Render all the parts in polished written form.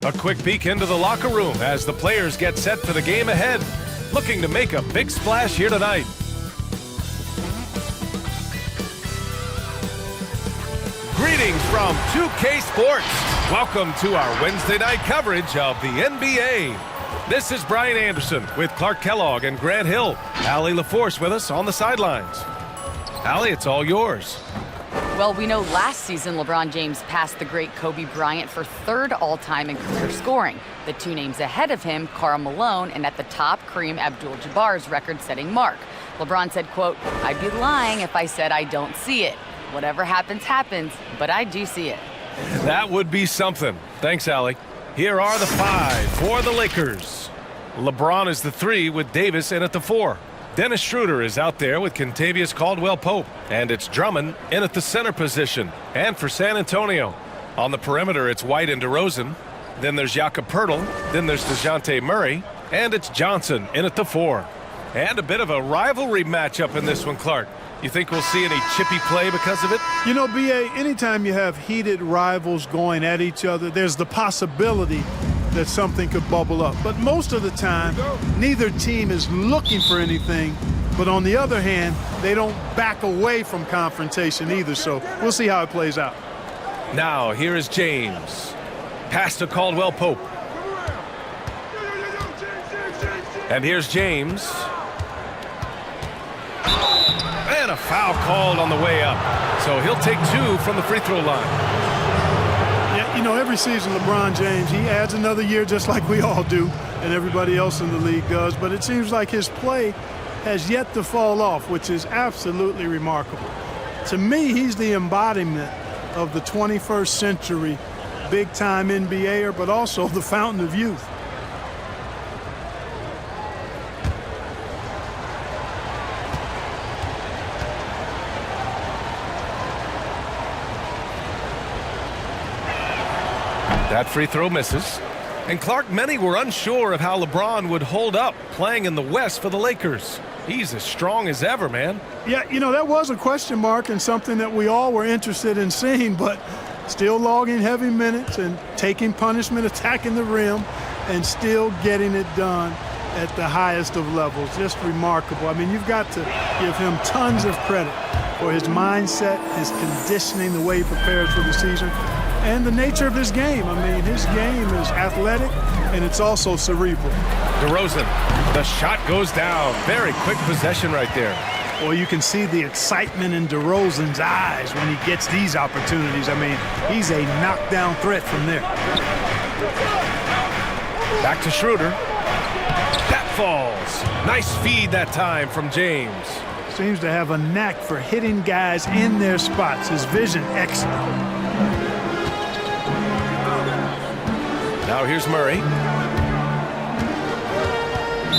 A quick peek into the locker room as the players get set for the game ahead, looking to make a big splash here tonight. Greetings from 2K Sports. Welcome to our Wednesday night coverage of the NBA. This is Brian Anderson with Clark Kellogg and Grant Hill. Allie LaForce with us on the sidelines. Allie, it's all yours. Well, we know last season LeBron James passed the great Kobe Bryant for third all-time in career scoring. The two names ahead of him, Karl Malone, and at the top, Kareem Abdul-Jabbar's record-setting mark. LeBron said, quote, "I'd be lying if I said I don't see it. Whatever happens, happens, but I do see it." That would be something. Thanks, Allie. Here are the five for the Lakers. LeBron is the 3 with Davis in at the 4. Dennis Schroeder is out there with Kentavious Caldwell-Pope. And it's Drummond in at the center position. And for San Antonio, on the perimeter, it's White and DeRozan. Then there's Jakob Poeltl. Then there's DeJounte Murray. And it's Johnson in at the 4. And a bit of a rivalry matchup in this one, Clark. You think we'll see any chippy play because of it? You know, B.A., anytime you have heated rivals going at each other, there's the possibility that something could bubble up. But most of the time, neither team is looking for anything. But on the other hand, they don't back away from confrontation either. So we'll see how it plays out. Now, here is James. Pass to Caldwell-Pope. And here's James. And a foul called on the way up. So he'll take 2 from the free throw line. Yeah, you know, every season LeBron James, he adds another year just like we all do and everybody else in the league does. But it seems like his play has yet to fall off, which is absolutely remarkable. To me, he's the embodiment of the 21st century big-time NBAer, but also the fountain of youth. That free throw misses. And Clark, many were unsure of how LeBron would hold up playing in the West for the Lakers. He's as strong as ever, man. Yeah, you know, that was a question mark and something that we all were interested in seeing, but still logging heavy minutes and taking punishment, attacking the rim, and still getting it done at the highest of levels. Just remarkable. I mean, you've got to give him tons of credit for his mindset, his conditioning, the way he prepares for the season, and the nature of his game. I mean, his game is athletic, and it's also cerebral. DeRozan, the shot goes down. Very quick possession right there. Well, you can see the excitement in DeRozan's eyes when he gets these opportunities. I mean, he's a knockdown threat from there. Back to Schroeder. That falls. Nice feed that time from James. Seems to have a knack for hitting guys in their spots. His vision, excellent. Now here's Murray.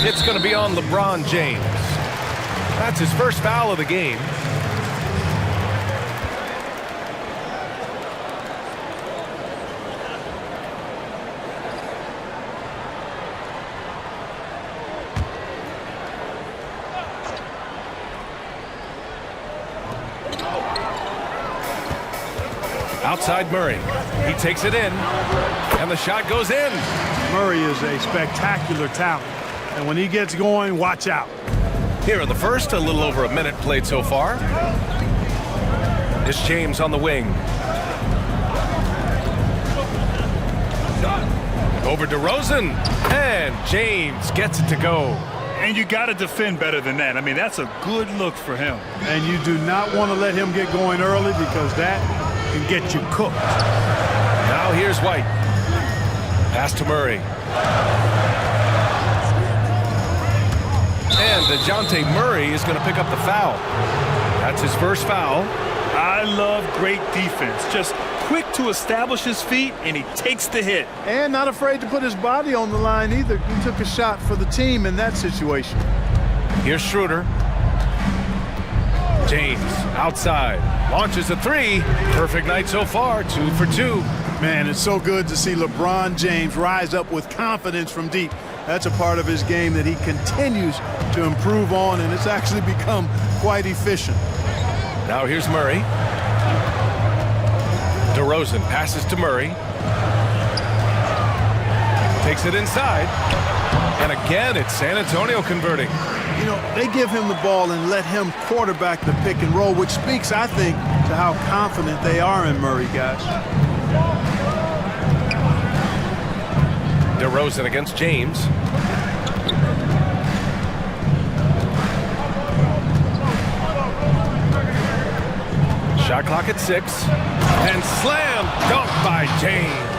It's going to be on LeBron James. That's his first foul of the game. Outside Murray. He takes it in. And the shot goes in. Murray is a spectacular talent. And when he gets going, watch out. Here in the first, a little over a minute played so far. It's James on the wing. Over DeRozan. And James gets it to go. And you got to defend better than that. I mean, that's a good look for him. And you do not want to let him get going early because that can get you cooked. Now here's White. Pass to Murray. And DeJounte Murray is going to pick up the foul. That's his first foul. I love great defense. Just quick to establish his feet, and he takes the hit. And not afraid to put his body on the line either. He took a shot for the team in that situation. Here's Schroeder. James outside. Launches a 3. Perfect night so far. 2 for 2. Man, it's so good to see LeBron James rise up with confidence from deep. That's a part of his game that he continues to improve on, and it's actually become quite efficient. Now here's Murray. DeRozan passes to Murray. Takes it inside. And again, it's San Antonio converting. You know, they give him the ball and let him quarterback the pick and roll, which speaks, I think, to how confident they are in Murray, guys. DeRozan against James. Shot clock at 6. And slam dunk by James.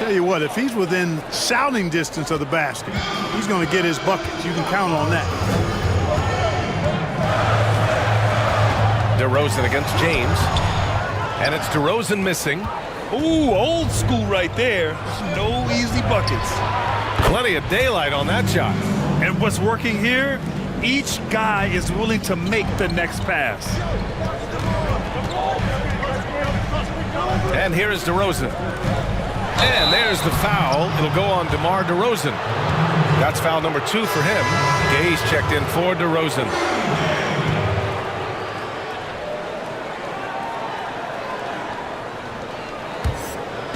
Tell you what, if he's within shouting distance of the basket, he's going to get his buckets. You can count on that. DeRozan against James. And it's DeRozan missing. Ooh, old school right there. No easy buckets. Plenty of daylight on that shot. And what's working here, each guy is willing to make the next pass. And here is DeRozan. And there's the foul. It'll go on DeMar DeRozan. That's foul number 2 for him. Gay's checked in for DeRozan.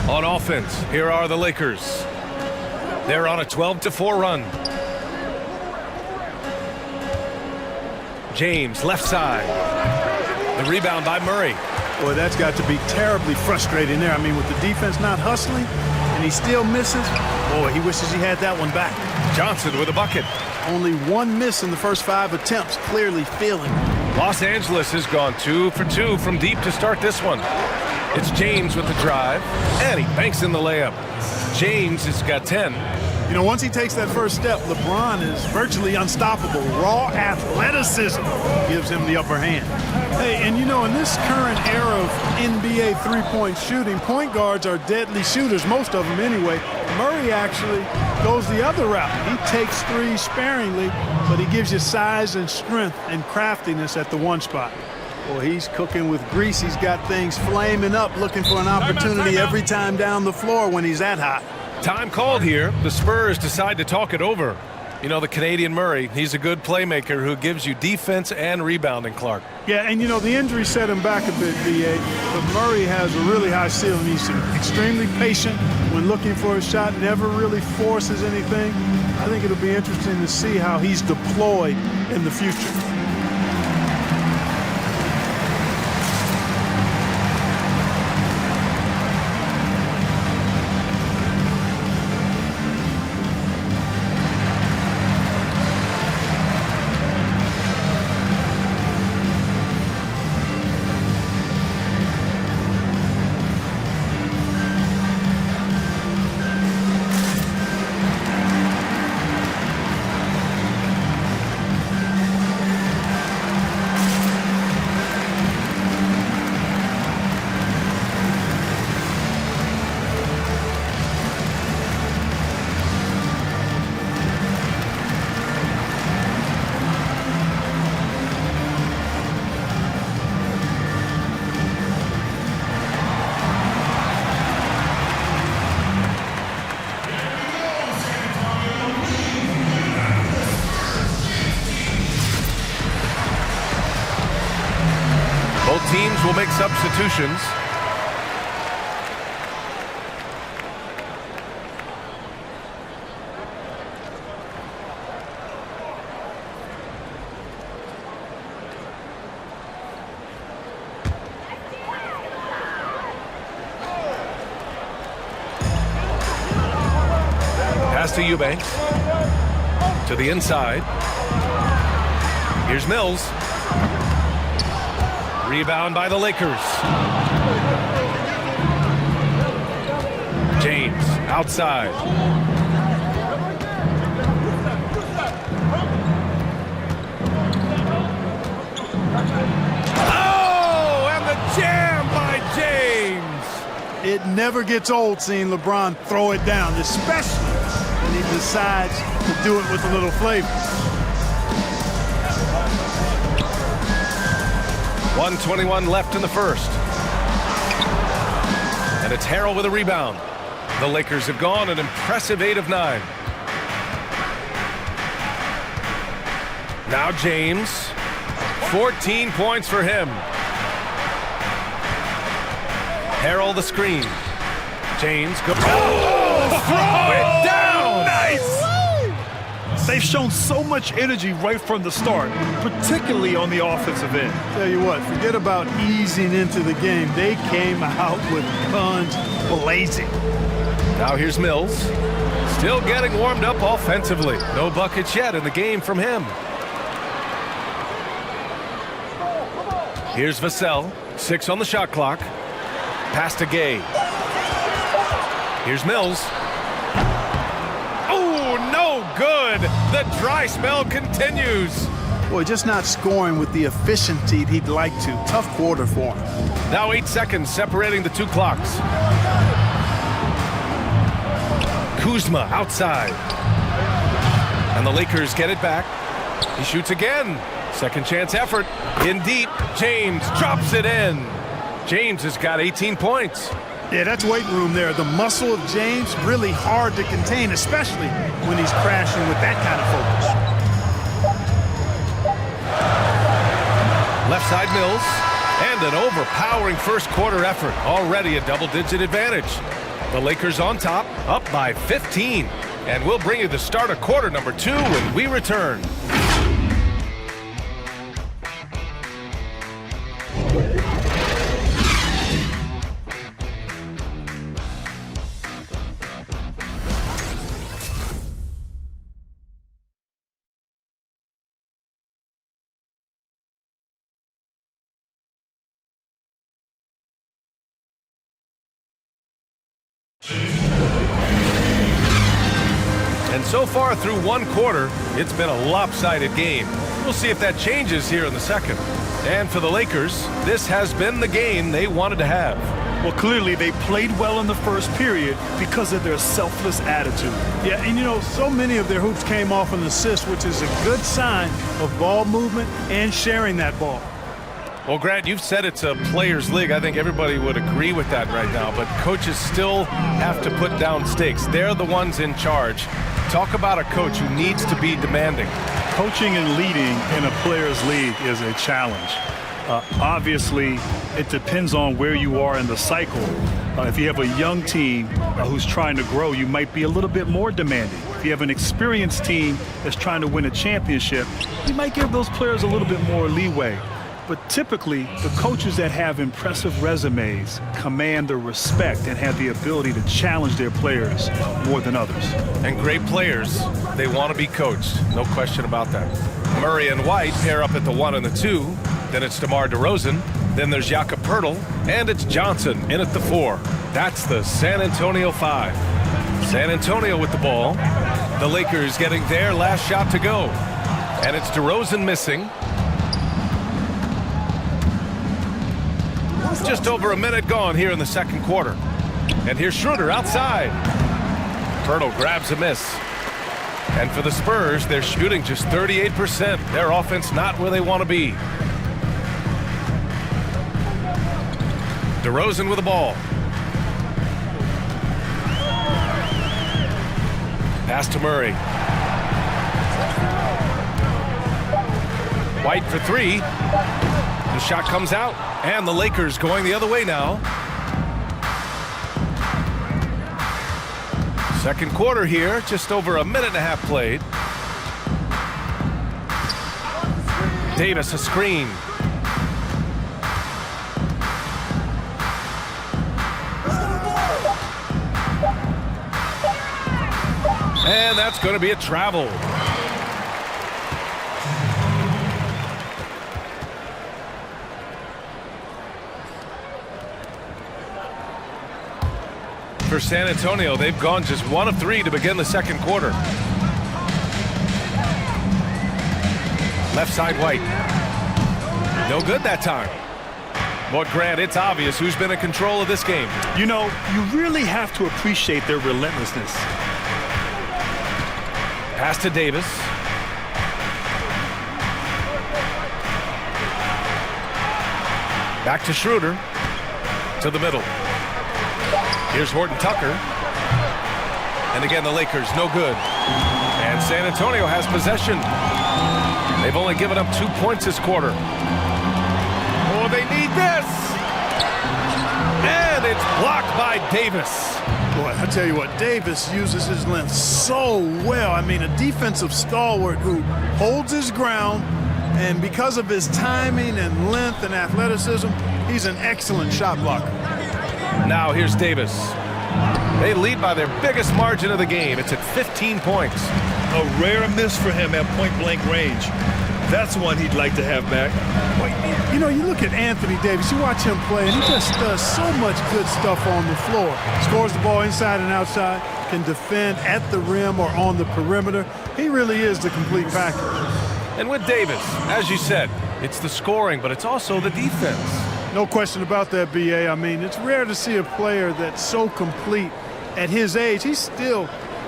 On offense, here are the Lakers. They're on a 12-4 run. James, left side. The rebound by Murray. Boy, that's got to be terribly frustrating there. I mean, with the defense not hustling and he still misses, boy, he wishes he had that one back. Johnson with a bucket. Only one miss in the first 5 attempts, clearly feeling it. Los Angeles has gone 2 for 2 from deep to start this one. It's James with the drive, and he banks in the layup. James has got 10. You know, once he takes that first step, LeBron is virtually unstoppable. Raw athleticism gives him the upper hand. Hey, and you know, in this current era of NBA three-point shooting, point guards are deadly shooters, most of them anyway. Murray actually goes the other route. He takes threes sparingly, but he gives you size and strength and craftiness at the one spot. Well, he's cooking with grease. He's got things flaming up, looking for an opportunity every time down the floor when he's that hot. Time called here. The Spurs decide to talk it over. You know, the Canadian Murray, he's a good playmaker who gives you defense and rebounding, Clark. Yeah, and you know, the injury set him back a bit, V.A., but Murray has a really high ceiling. He's extremely patient when looking for a shot, never really forces anything. I think it'll be interesting to see how he's deployed in the future. Both teams will make substitutions. Pass to Eubanks. To the inside. Here's Mills. Rebound by the Lakers. James outside. Oh, and the jam by James. It never gets old seeing LeBron throw it down, especially when he decides to do it with a little flavor. 1:21 left in the first. And it's Harrell with a rebound. The Lakers have gone an impressive 8 of 9. Now James. 14 points for him. Harrell the screen. James goes. Oh, throw it down! they've shown so much energy right from the start, particularly on the offensive end. Tell you what, forget about easing into the game. They came out with guns blazing. Now here's Mills. Still getting warmed up offensively. No buckets yet in the game from him. Here's Vassell. 6 on the shot clock. Pass to Gay. Here's Mills. Oh, no good. The dry spell continues. Boy, just not scoring with the efficiency he'd like to. Tough quarter for him. Now 8 seconds separating the two clocks. Kuzma outside. And the Lakers get it back. He shoots again. Second chance effort. In deep. James drops it in. James has got 18 points. Yeah, that's weight room there. The muscle of James, really hard to contain, especially when he's crashing with that kind of focus. Left side Mills. And an overpowering first quarter effort. Already a double-digit advantage. The Lakers on top, up by 15. And we'll bring you the start of quarter number 2 when we return. And so far through one quarter, it's been a lopsided game. We'll see if that changes here in the second. And for the Lakers, this has been the game they wanted to have. Well, clearly they played well in the first period because of their selfless attitude. Yeah, and you know, so many of their hoops came off an assist, which is a good sign of ball movement and sharing that ball. Well, Grant, you've said it's a players' league. I think everybody would agree with that right now, but coaches still have to put down stakes. They're the ones in charge. Talk about a coach who needs to be demanding. Coaching and leading in a players' league is a challenge. Obviously, it depends on where you are in the cycle. If you have a young team who's trying to grow, you might be a little bit more demanding. If you have an experienced team that's trying to win a championship, you might give those players a little bit more leeway. But typically, the coaches that have impressive resumes command the respect and have the ability to challenge their players more than others. And great players, they want to be coached. No question about that. Murray and White pair up at the 1 and the 2. Then it's DeMar DeRozan. Then there's Jakob Poeltl. And it's Johnson in at the 4. That's the San Antonio 5. San Antonio with the ball. The Lakers getting their last shot to go. And it's DeRozan missing. Just over a minute gone here in the second quarter. And here's Schroeder outside. Poeltl grabs a miss. And for the Spurs, they're shooting just 38%. Their offense not where they want to be. DeRozan with the ball. Pass to Murray. White for 3. The shot comes out. And the Lakers going the other way now. Second quarter here, just over a minute and a half played. Davis a screen. And that's going to be a travel. For San Antonio, they've gone just 1 of 3 to begin the second quarter. Left side White. No good that time. But Grant, it's obvious who's been in control of this game. You know, you really have to appreciate their relentlessness. Pass to Davis. Back to Schroeder. To the middle. Here's Horton Tucker. And again, the Lakers, no good. And San Antonio has possession. They've only given up 2 points this quarter. Oh, they need this! And it's blocked by Davis. Boy, I tell you what, Davis uses his length so well. I mean, a defensive stalwart who holds his ground, and because of his timing and length and athleticism, he's an excellent shot blocker. Now here's Davis. They lead by their biggest margin of the game. It's at 15 points. A rare miss for him at point-blank range. That's one he'd like to have back. You know, you look at Anthony Davis, you watch him play, and he just does so much good stuff on the floor. Scores the ball inside and outside, can defend at the rim or on the perimeter. He really is the complete package. And with Davis, as you said, it's the scoring, but it's also the defense. No question about that, B.A. I mean, it's rare to see a player that's so complete at his age. He's still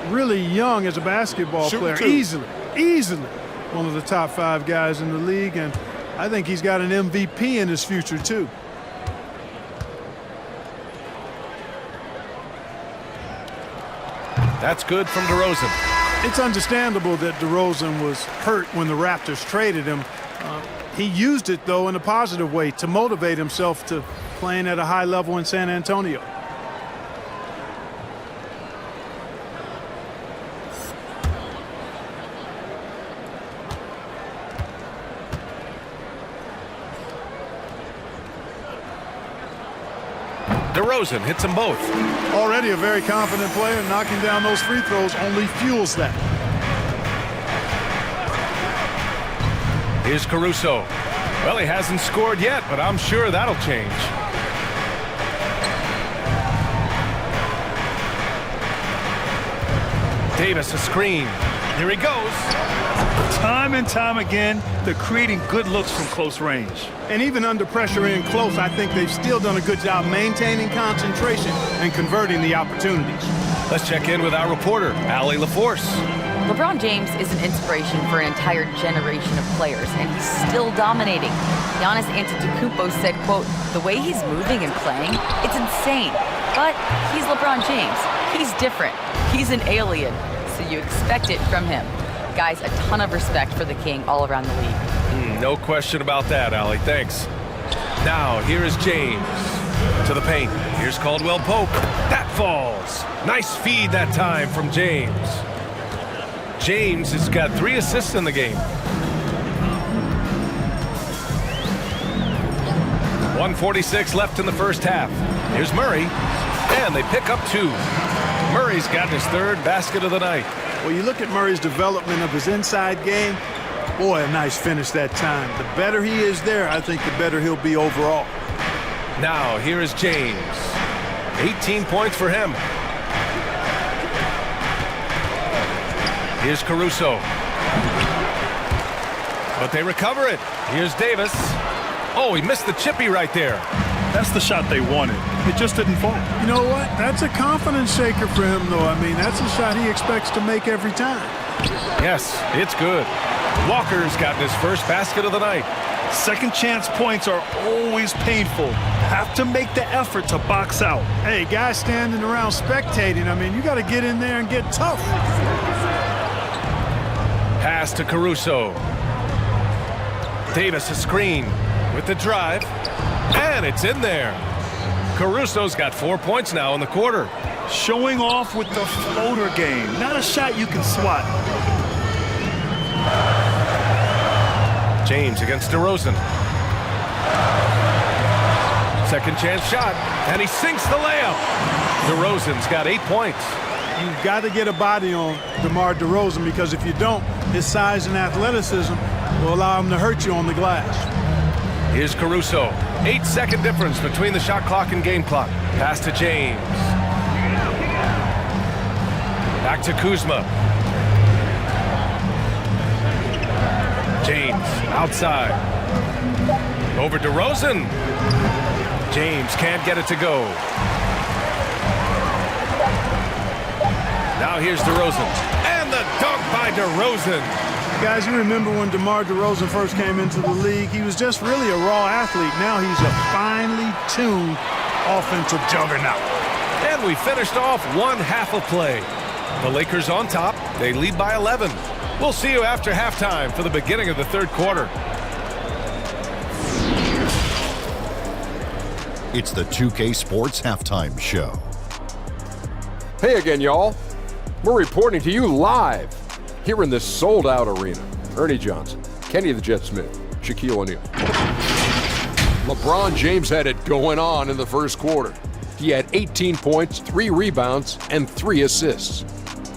really young as a basketball player. Easily one of the top 5 guys in the league, and I think he's got an MVP in his future, too. That's good from DeRozan. It's understandable that DeRozan was hurt when the Raptors traded him. He used it, though, in a positive way to motivate himself to playing at a high level in San Antonio. DeRozan hits them both. Already a very confident player, knocking down those free throws only fuels that. Here's Caruso. Well, he hasn't scored yet, but I'm sure that'll change. Davis, a screen. Here he goes. Time and time again, they're creating good looks from close range. And even under pressure in close, I think they've still done a good job maintaining concentration and converting the opportunities. Let's check in with our reporter, Allie LaForce. LeBron James is an inspiration for an entire generation of players, and he's still dominating. Giannis Antetokounmpo said, quote, "The way he's moving and playing, it's insane. But he's LeBron James. He's different. He's an alien. So you expect it from him." Guys, a ton of respect for the King all around the league. No question about that, Allie. Thanks. Now, here is James to the paint. Here's Caldwell Pope. That falls. Nice feed that time from James. James has got 3 assists in the game. 1:46 left in the first half. Here's Murray, and they pick up 2. Murray's got his 3rd basket of the night. Well, you look at Murray's development of his inside game. Boy, a nice finish that time. The better he is there, I think the better he'll be overall. Now, here is James. 18 points for him. Here's Caruso. But they recover it. Here's Davis. Oh, he missed the chippy right there. That's the shot they wanted. It just didn't fall. You know what? That's a confidence shaker for him, though. I mean, that's a shot he expects to make every time. Yes, it's good. Walker's gotten his first basket of the night. Second chance points are always painful. Have to make the effort to box out. Hey, guys standing around spectating, I mean, you got to get in there and get tough. Pass to Caruso. Davis a screen with the drive. And it's in there. Caruso's got 4 points now in the quarter. Showing off with the floater game. Not a shot you can swat. James against DeRozan. Second chance shot, and he sinks the layup. DeRozan's got 8 points. You've got to get a body on DeMar DeRozan, because if you don't, his size and athleticism will allow him to hurt you on the glass. Here's Caruso. 8-second difference between the shot clock and game clock. Pass to James. Back to Kuzma. James outside. Over DeRozan. James can't get it to go. Now here's DeRozan. And the dunk by DeRozan. Guys, you remember when DeMar DeRozan first came into the league, he was just really a raw athlete. Now he's a finely tuned offensive juggernaut. And we finished off one half of play. The Lakers on top. They lead by 11. We'll see you after halftime for the beginning of the third quarter. It's the 2K Sports Halftime Show. Hey again, y'all. We're reporting to you live here in this sold-out arena. Ernie Johnson, Kenny the Jet Smith, Shaquille O'Neal. LeBron James had it going on in the first quarter. He had 18 points, 3 rebounds, and 3 assists.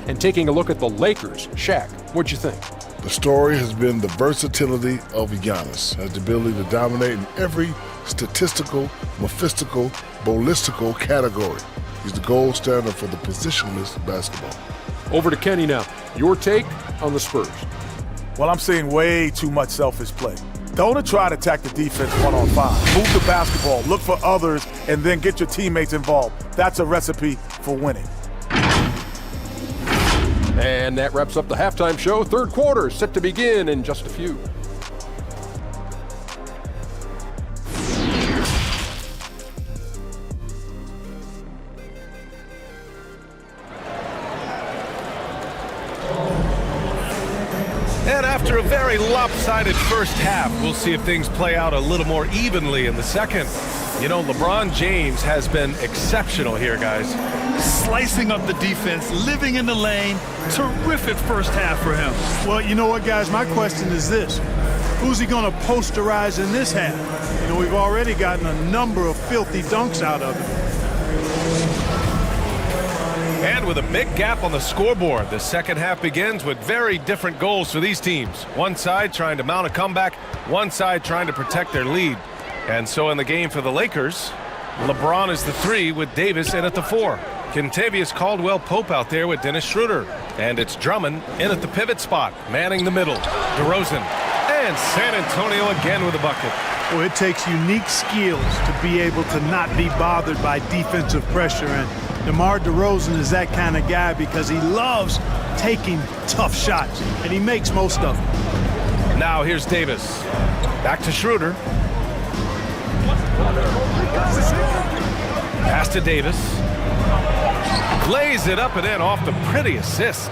And taking a look at the Lakers, Shaq, what'd you think? The story has been the versatility of Giannis, has the ability to dominate in every statistical, mephistical, ballistical category. He's the gold standard for the positionless basketball. Over to Kenny now. Your take on the Spurs. Well, I'm seeing way too much selfish play. Don't try to attack the defense one-on-5. Move the basketball, look for others, and then get your teammates involved. That's a recipe for winning. And that wraps up the halftime show. Third quarter is set to begin in just a few. And after a very lopsided first half, we'll see if things play out a little more evenly in the second. You know, LeBron James has been exceptional here, guys. Slicing up the defense, living in the lane. Terrific first half for him. Well, you know what, guys? My question is this. Who's he going to posterize in this half? You know, we've already gotten a number of filthy dunks out of him. And with a big gap on the scoreboard, the second half begins with very different goals for these teams. One side trying to mount a comeback, one side trying to protect their lead. And so in the game for the Lakers, LeBron is the 3 with Davis in at the 4. Kentavious Caldwell-Pope out there with Dennis Schroeder. And it's Drummond in at the pivot spot, manning the middle. DeRozan and San Antonio again with a bucket. Well, it takes unique skills to be able to not be bothered by defensive pressure, and DeMar DeRozan is that kind of guy because he loves taking tough shots, and he makes most of them. Now here's Davis. Back to Schroeder. Pass to Davis. Lays it up and in off the pretty assist.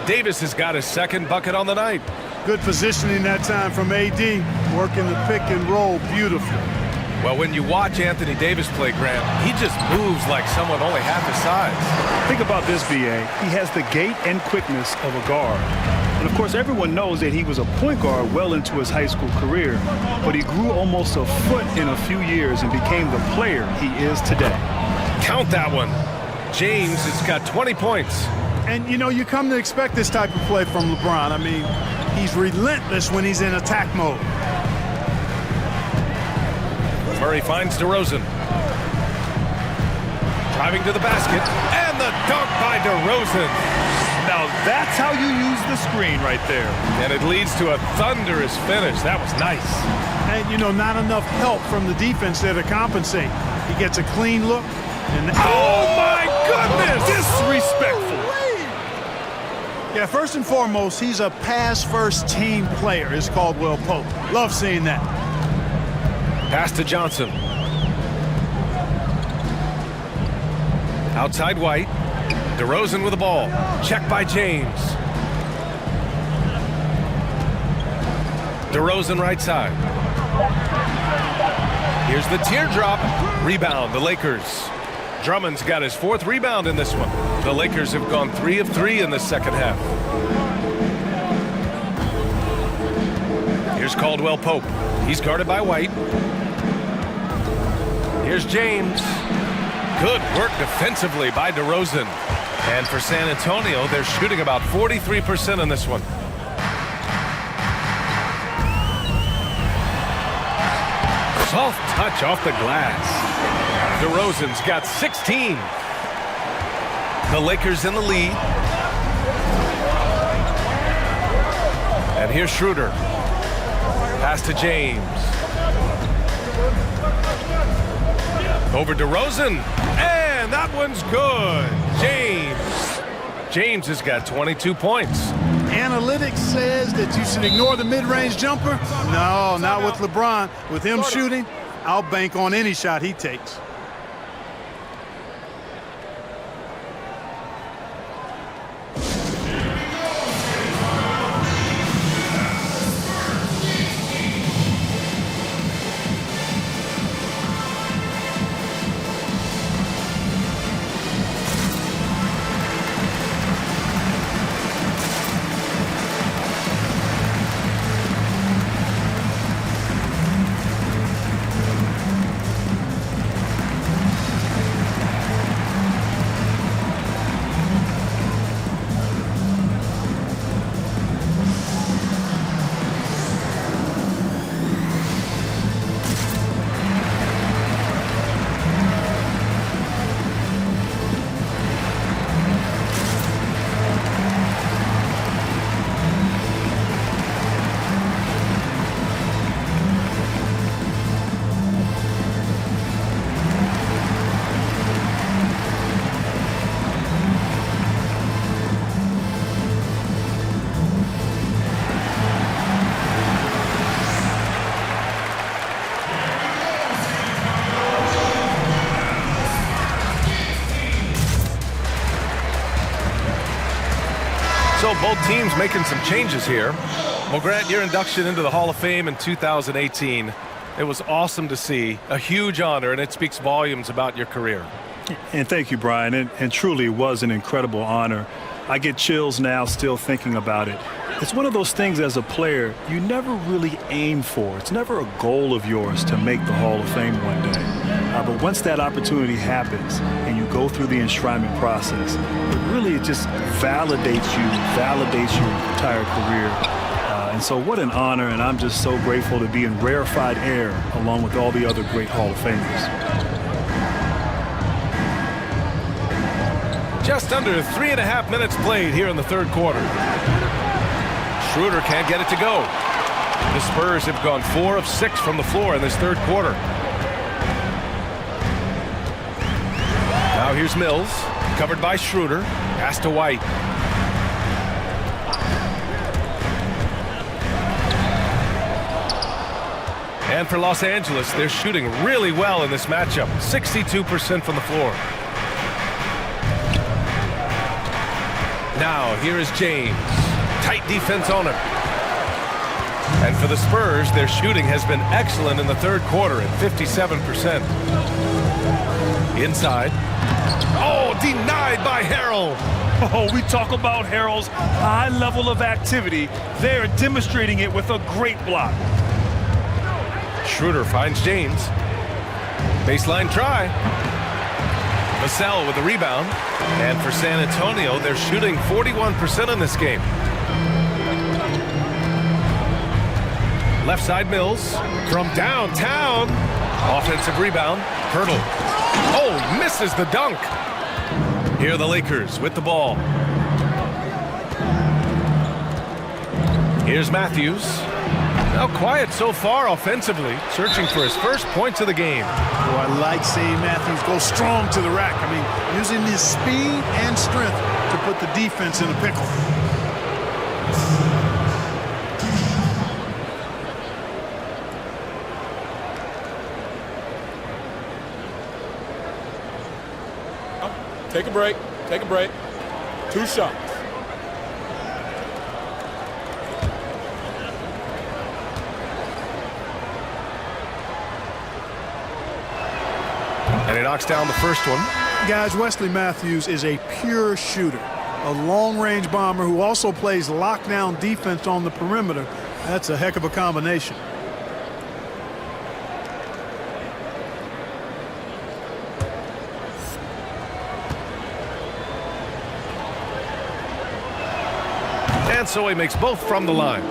Davis has got his second bucket on the night. Good positioning that time from AD, working the pick and roll beautifully. Well, when you watch Anthony Davis play, Grant, he just moves like someone only half his size. Think about this, B.A. He has the gait and quickness of a guard. And, of course, everyone knows that he was a point guard well into his high school career, but he grew almost a foot in a few years and became the player he is today. Count that one. James has got 20 points. And, you know, you come to expect this type of play from LeBron. I mean, he's relentless when he's in attack mode. Murray finds DeRozan. Driving to the basket, and the dunk by DeRozan. Now that's how you use the screen right there. And it leads to a thunderous finish. That was nice. And, you know, not enough help from the defense there to compensate. He gets a clean look. And oh, my goodness! Disrespectful. Yeah, first and foremost, he's a pass-first team player, is Caldwell-Pope. Love seeing that. Pass to Johnson. Outside White. DeRozan with the ball. Check by James. DeRozan right side. Here's the teardrop. Rebound, the Lakers. Drummond's got his 4th rebound in this one. The Lakers have gone 3 of 3 in the second half. Here's Caldwell-Pope. He's guarded by White. Here's James. Good work defensively by DeRozan. And for San Antonio, they're shooting about 43% in this one. Soft touch off the glass. DeRozan's got 16. The Lakers in the lead. And here's Schroeder. Pass to James. Over DeRozan. And that one's good. James has got 22 points. Analytics says that you should ignore the mid-range jumper. No, not with LeBron. With him shooting, I'll bank on any shot he takes. So both teams making some changes here. Well, Grant, your induction into the Hall of Fame in 2018, it was awesome to see. A huge honor, and it speaks volumes about your career. And thank you, Brian. And truly it was an incredible honor. I get chills now still thinking about it. It's one of those things as a player you never really aim for. It's never a goal of yours to make the Hall of Fame one day. But once that opportunity happens and you go through the enshrinement process, it just validates your entire career. And so what an honor, and I'm just so grateful to be in rarefied air along with all the other great Hall of Famers. Just under 3.5 minutes played here in the third quarter. Schroeder can't get it to go. The Spurs have gone 4 of 6 from the floor in this third quarter. Now here's Mills, covered by Schroeder. Pass to White. And for Los Angeles, they're shooting really well in this matchup. 62% from the floor. Now here is James. Tight defense on him. And for the Spurs, their shooting has been excellent in the third quarter at 57%. Inside. Oh, denied by Harrell. Oh, we talk about Harrell's high level of activity. They're demonstrating it with a great block. Schroeder finds James. Baseline try. Vassell with the rebound. And for San Antonio, they're shooting 41% in this game. Left side Mills from downtown. Offensive rebound. Hurdle. Oh, misses the dunk. Here are the Lakers with the ball. Here's Matthews. Now quiet so far offensively, searching for his first points of the game. Oh, I like seeing Matthews go strong to the rack. I mean, using his speed and strength to put the defense in a pickle. Take a break. Take a break. 2 shots. And he knocks down the first one. Guys, Wesley Matthews is a pure shooter, a long-range bomber who also plays lockdown defense on the perimeter. That's a heck of a combination. And so he makes both from the line.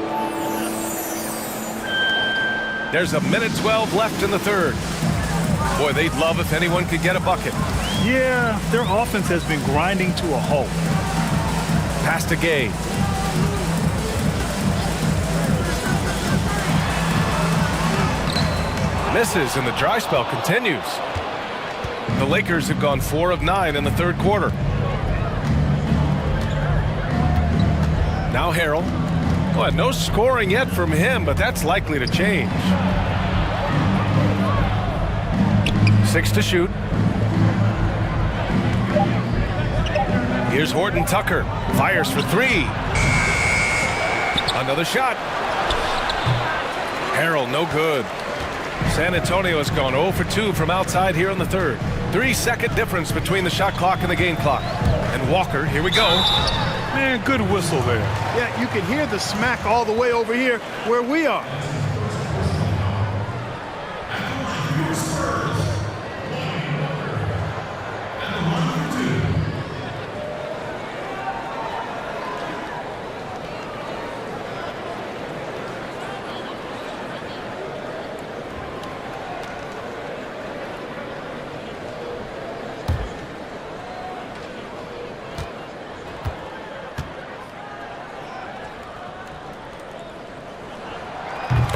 There's a minute 12 left in the third. Boy, they'd love if anyone could get a bucket. Yeah, their offense has been grinding to a halt. Pass to Gay. Misses, and the dry spell continues. The Lakers have gone 4 of 9 in the third quarter. Now Harrell. Well, no scoring yet from him, but that's likely to change. 6 to shoot. Here's Horton Tucker. Fires for 3. Another shot. Harrell, no good. San Antonio has gone 0 for 2 from outside here in the third. 3-second difference between the shot clock and the game clock. And Walker, here we go. Man, good whistle there. Yeah, you can hear the smack all the way over here where we are.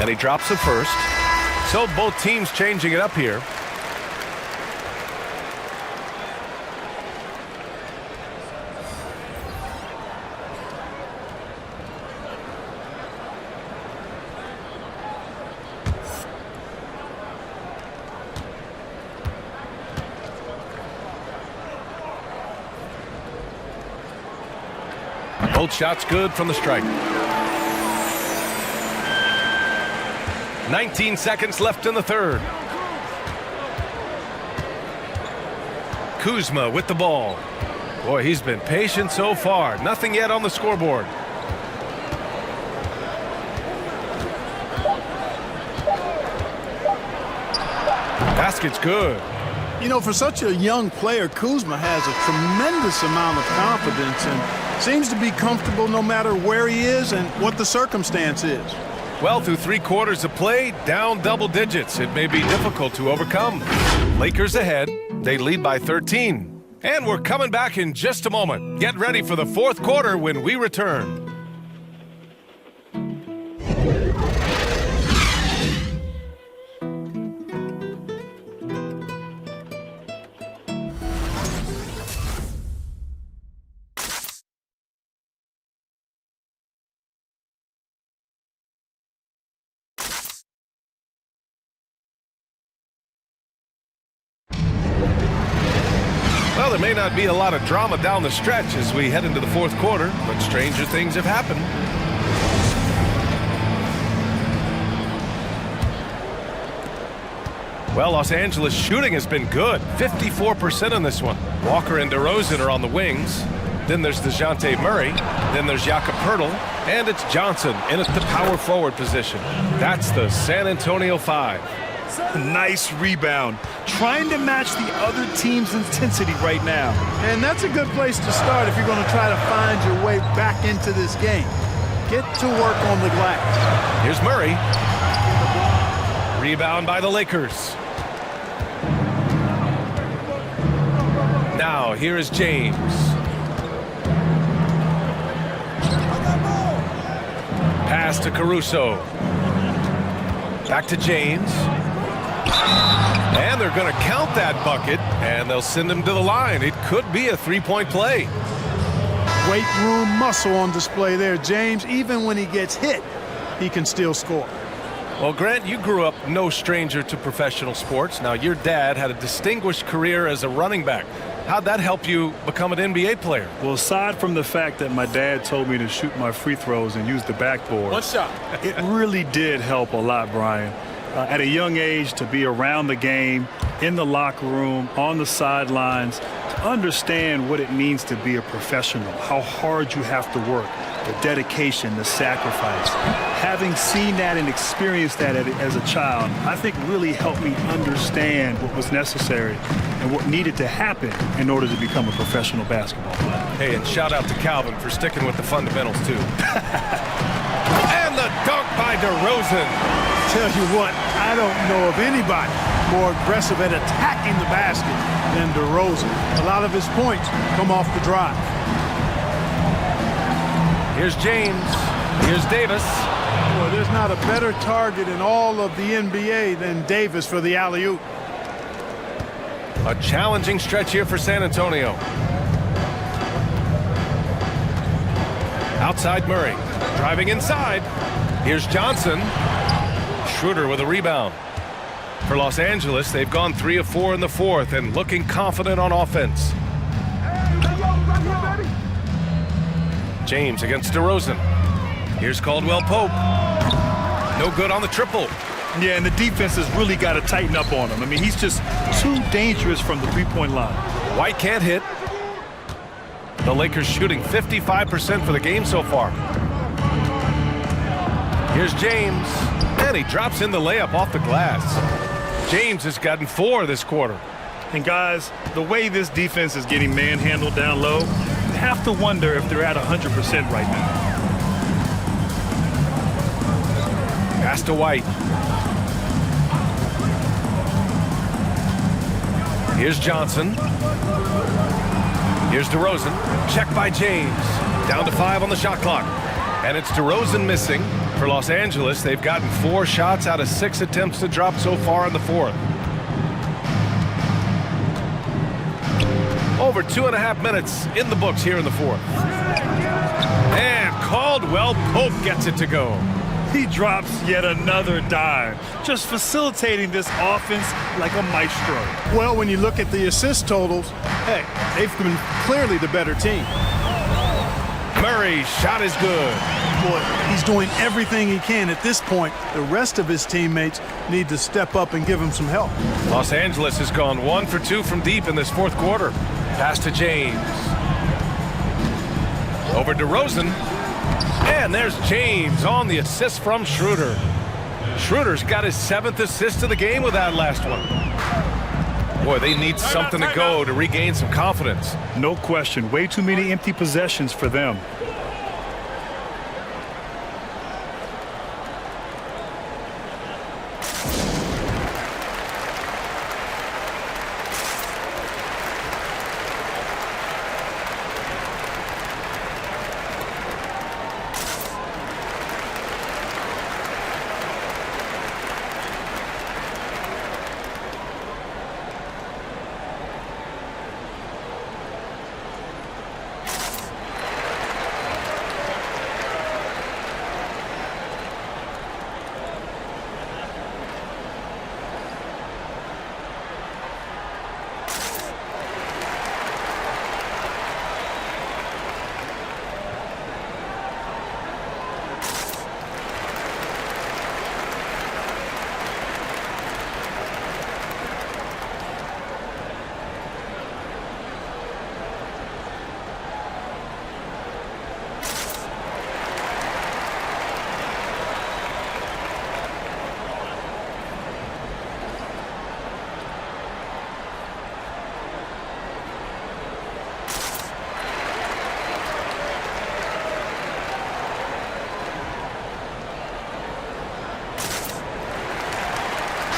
And he drops it first. So both teams changing it up here. Both shots good from the stripe. 19 seconds left in the third. Kuzma with the ball. Boy, he's been patient so far. Nothing yet on the scoreboard. Basket's good. You know, for such a young player, Kuzma has a tremendous amount of confidence and seems to be comfortable no matter where he is and what the circumstance is. Well, through 3 quarters of play, down double digits. It may be difficult to overcome. Lakers ahead. They lead by 13. And we're coming back in just a moment. Get ready for the 4th quarter when we return. Well, there may not be a lot of drama down the stretch as we head into the 4th quarter, but stranger things have happened. Well, Los Angeles shooting has been good. 54% on this one. Walker and DeRozan are on the wings. Then there's DeJounte Murray. Then there's Jakob Poeltl. And it's Johnson in at the power forward position. That's the San Antonio 5. Nice rebound. Trying to match the other team's intensity right now. And that's a good place to start if you're going to try to find your way back into this game. Get to work on the glass. Here's Murray. Rebound by the Lakers. Now here is James. Pass to Caruso. Back to James. And they're going to count that bucket, and they'll send him to the line. It could be a 3-point play. Weight room muscle on display there, James. Even when he gets hit, he can still score. Well, Grant, you grew up no stranger to professional sports. Now, your dad had a distinguished career as a running back. How'd that help you become an NBA player? Well, aside from the fact that my dad told me to shoot my free throws and use the backboard, One shot. it really did help a lot, Brian. At a young age, to be around the game, in the locker room, on the sidelines, to understand what it means to be a professional, how hard you have to work, the dedication, the sacrifice. Having seen that and experienced that as a child, I think really helped me understand what was necessary and what needed to happen in order to become a professional basketball player. Hey, and shout out to Calvin for sticking with the fundamentals, too. And the dunk by DeRozan. Tell you what, I don't know of anybody more aggressive at attacking the basket than DeRozan. A lot of his points come off the drive. Here's James. Here's Davis. Boy, there's not a better target in all of the NBA than Davis for the alley-oop. A challenging stretch here for San Antonio. Outside Murray. Driving inside. Here's Johnson. Schroeder with a rebound. For Los Angeles, they've gone 3 of 4 in the 4th and looking confident on offense. James against DeRozan. Here's Caldwell Pope. No good on the triple. Yeah, and the defense has really got to tighten up on him. I mean, he's just too dangerous from the three-point line. White can't hit. The Lakers shooting 55% for the game so far. Here's James. And he drops in the layup off the glass. James has gotten 4 this quarter. And guys, the way this defense is getting manhandled down low, you have to wonder if they're at 100% right now. Pass to White. Here's Johnson. Here's DeRozan. Check by James. Down to 5 on the shot clock. And it's DeRozan missing. For Los Angeles, they've gotten 4 shots out of 6 attempts to drop so far in the 4th. Over 2.5 minutes in the books here in the 4th. And Caldwell Pope gets it to go. He drops yet another dime, just facilitating this offense like a maestro. Well, when you look at the assist totals, hey, they've been clearly the better team. Murray's shot is good. Boy, he's doing everything he can at this point. The rest of his teammates need to step up and give him some help. Los Angeles has gone 1 for 2 from deep in this fourth quarter. Pass to James. Over to DeRozan. And there's James on the assist from Schroeder. Schroeder's got his 7th assist of the game with that last one. Boy, they need something to go to regain some confidence. No question. Way too many empty possessions for them.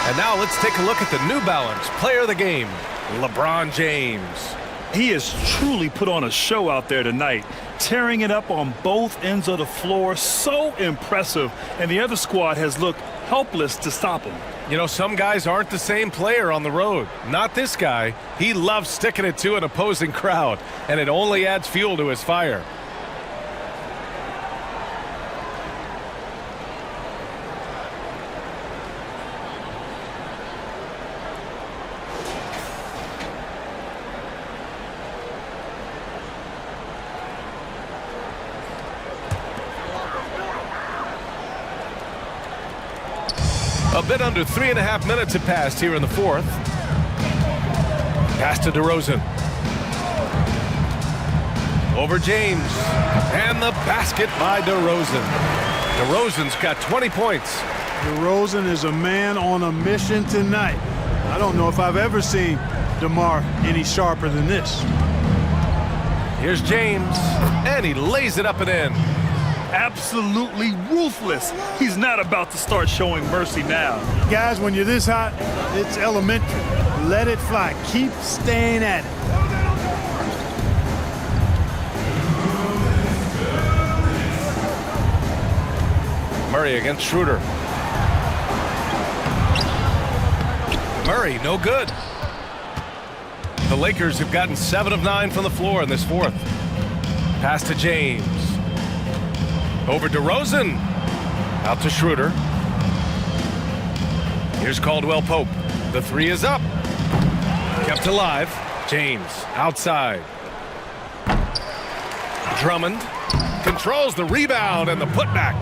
And now let's take a look at the New Balance player of the game, LeBron James. He has truly put on a show out there tonight, tearing it up on both ends of the floor. So impressive, and the other squad has looked helpless to stop him. You know, some guys aren't the same player on the road. Not this guy. He loves sticking it to an opposing crowd, and it only adds fuel to his fire. A bit under 3.5 minutes have passed here in the fourth. Pass to DeRozan. Over James. And the basket by DeRozan. DeRozan's got 20 points. DeRozan is a man on a mission tonight. I don't know if I've ever seen DeMar any sharper than this. Here's James. And he lays it up and in. Absolutely ruthless. He's not about to start showing mercy now. Guys, when you're this hot, it's elementary. Let it fly. Keep staying at it. Murray against Schroeder. Murray, no good. The Lakers have gotten 7 of 9 from the floor in this fourth. Pass to James. Over DeRozan. Out to Schroeder. Here's Caldwell Pope. The three is up. Kept alive. James outside. Drummond controls the rebound and the putback.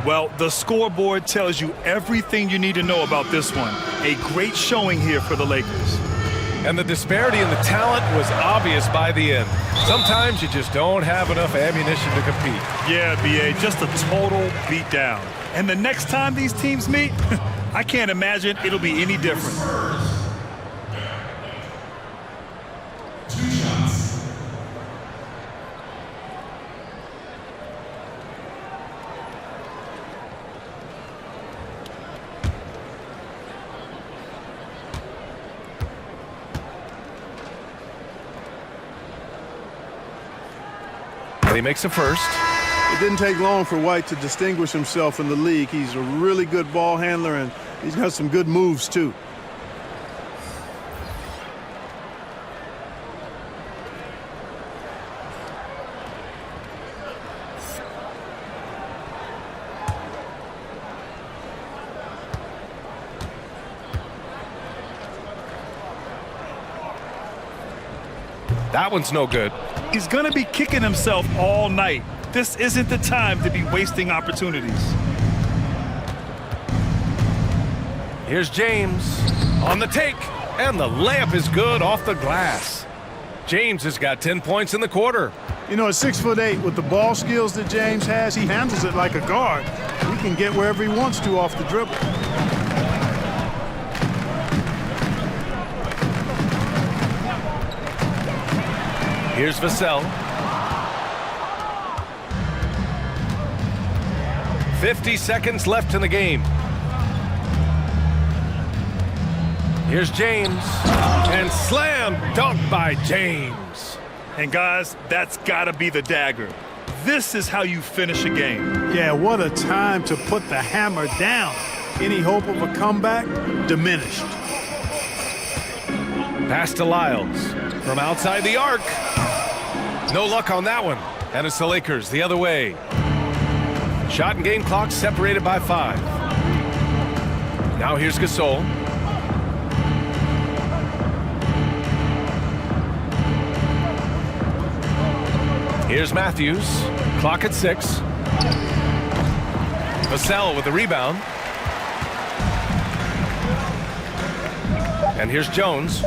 Well, the scoreboard tells you everything you need to know about this one. A great showing here for the Lakers. And the disparity in the talent was obvious by the end. Sometimes you just don't have enough ammunition to compete. Yeah, B.A., just a total beatdown. And the next time these teams meet, I can't imagine it'll be any different. And he makes a first. It didn't take long for White to distinguish himself in the league. He's a really good ball handler, and he's got some good moves, too. That one's no good. He's going to be kicking himself all night. This isn't the time to be wasting opportunities. Here's James on the take, and the layup is good off the glass. James has got 10 points in the quarter. You know, at 6'8", with the ball skills that James has, he handles it like a guard. He can get wherever he wants to off the dribble. Here's Vassell. 50 seconds left in the game. Here's James, and slam dunk by James. And guys, that's gotta be the dagger. This is how you finish a game. Yeah, what a time to put the hammer down. Any hope of a comeback? Diminished. Pass to Lyles from outside the arc. No luck on that one. And it's the Lakers the other way. Shot and game clock separated by 5. Now here's Gasol. Here's Matthews. Clock at 6. Vassell with the rebound. And here's Jones.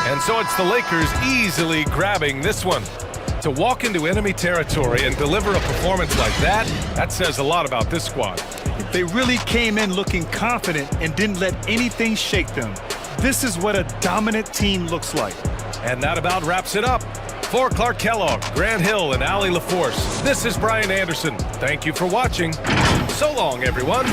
And so it's the Lakers easily grabbing this one. To walk into enemy territory and deliver a performance like that says a lot about this squad. They really came in looking confident and didn't let anything shake them. This is what a dominant team looks like. And that about wraps it up. For Clark Kellogg, Grant Hill, and Allie LaForce, this is Brian Anderson. Thank you for watching. So long, everyone.